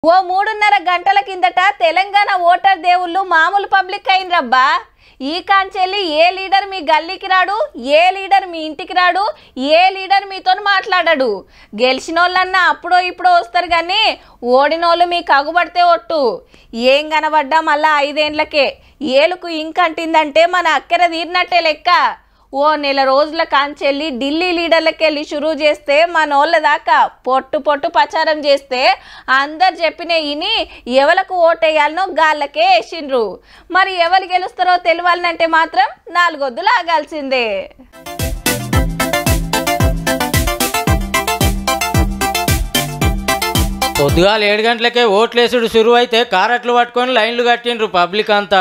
ఓ 3:30 గంటల కిందట తెలంగాణ ఓటర్ దేవుళ్ళు మామూలు పబ్లిక్ అయినరబ్బా. ఈ కాంచెల్లి ఏ లీడర్ మీ గల్లీకి రాడు, ఏ లీడర్ మీ ఇంటికి రాడు, ఏ లీడర్ మీతో మాట్లాడాడు. గెలిచినోళ్ళన్నా అప్పుడో ఇప్పుడో వస్తారు కానీ ఓడినోళ్ళు మీకు అగుబడితే ఒట్టు. ఏం కనబడ్డా మళ్ళా 5 ఏండ్లకే ఏలుకు ఇంకంటిందంటే మన అక్కెర తీరినట్టే లెక్క. ఓ నెల రోజుల కాంచెల్లి ఢిల్లీ లీడర్లకెళ్ళి షురూ చేస్తే మనోళ్ళ దాకా పొట్టు పొట్టు ప్రచారం చేస్తే అందరు చెప్పిన ఇని ఎవరికి ఓటేయాలనో గాళ్ళకే వేసిండ్రు. మరి ఎవరు గెలుస్తారో తెలియాలంటే మాత్రం 4 వద్దులు ఆగాల్సిందే. పొద్దుగాల 7 గంటలకే ఓట్లేసుడు సురువు అయితే కారట్లు పట్టుకొని లైన్లు కట్టిండ్రు పబ్లిక్ అంతా.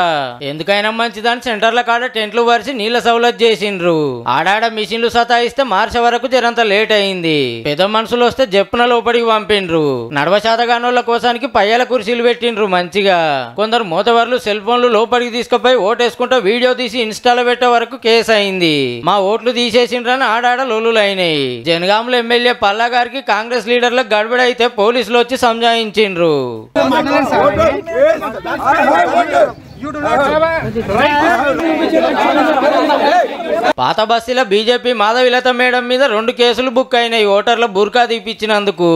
ఎందుకైనా మంచిదని సెంటర్ల కాడ టెంట్లు వరిసి నీళ్ల సౌలత్ చేసిండ్రు. ఆడాడ మిషన్లు సతాయిస్తే మార్చే వరకు జరంత లేట్ అయింది. పెద్ద మనుషులు వస్తే జప్పున లోపలికి పంపిండ్రు. నడవశాతగానోళ్ల కోసానికి పయ్యాల కుర్చీలు పెట్టిండ్రు మంచిగా. కొందరు మోతవర్లు సెల్ ఫోన్లు లోపలికి తీసుకుపోయి ఓటేసుకుంటూ వీడియో తీసి ఇన్స్టాలో పెట్టే వరకు కేసు అయింది. మా ఓట్లు తీసేసిండ్రని ఆడాడ లొల్లులైనాయి. జనగాముల ఎమ్మెల్యే పల్లా గారికి కాంగ్రెస్ లీడర్లకు గడబడి అయితే పోలీసులు వచ్చి సంజాయించిండ్రు. పాత బస్తీల బీజేపీ మాధవిలత మేడం మీద 2 కేసులు బుక్ అయినాయి ఓటర్ల బుర్కా తీపిచ్చినందుకు.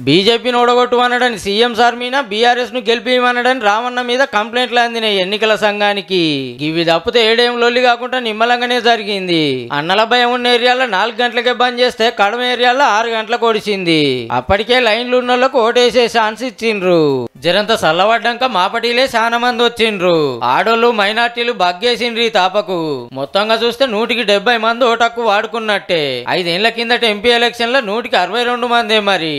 బీజేపీని ఓడగొట్టుమనడని సీఎం సార్ మీద బీఆర్ఎస్ ను గెలిపిమనడని రామన్న మీద కంప్లైంట్లు అందినాయి ఎన్నికల సంఘానికి. ఇవి తప్పితే ఏడేం లొల్లి కాకుండా నిమ్మలంగానే జరిగింది. అన్నల భయం ఉన్న ఏరియాలో 4 గంటలకే బంద్ చేస్తే కడమ ఏరియాలో 6 గంటలకు ఓడిచింది. అప్పటికే లైన్లు ఉన్న వాళ్ళకు ఓటేసే ఛాన్స్ ఇచ్చిండ్రు. జరంత చల్లబడ్డాక మాపటిలే చాలా మంది వచ్చిండ్రు. ఆడోళ్ళు మైనార్టీలు బగ్గేసిండ్రు ఈ తాపకు. మొత్తంగా చూస్తే 170 మంది ఓటక్కు వాడుకున్నట్టే. 5 ఏళ్ల కిందట ఎంపీ ఎలక్షన్ లో 162 మందే మరి.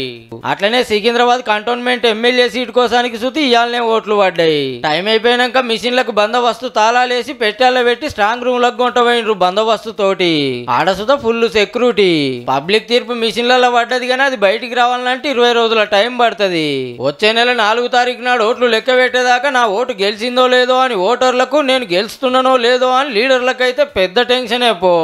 అట్లనే సికింద్రాబాద్ కంటోన్మెంట్ ఎమ్మెల్యే సీట్ కోసానికి చూసి ఇయాలనే ఓట్లు పడ్డాయి. టైం అయిపోయినాక మిషన్లకు బందోబస్తు తాళాలేసి పెట్టాల పెట్టి స్ట్రాంగ్ రూమ్ లకు కొంటపోయినరు బందోబస్తు తోటి. ఆడసుతో ఫుల్ సెక్యూరిటీ. పబ్లిక్ తీర్పు మిషన్లలో పడ్డది కానీ అది బయటికి రావాలంటే 20 రోజుల టైం పడుతుంది. వచ్చే నెల 4 తారీఖు నాడు ఓట్లు లెక్క పెట్టేదాకా నా ఓటు గెలిచిందో లేదో అని ఓటర్లకు, నేను గెలుస్తున్నానో లేదో అని లీడర్లకు అయితే పెద్ద టెన్షనే పో.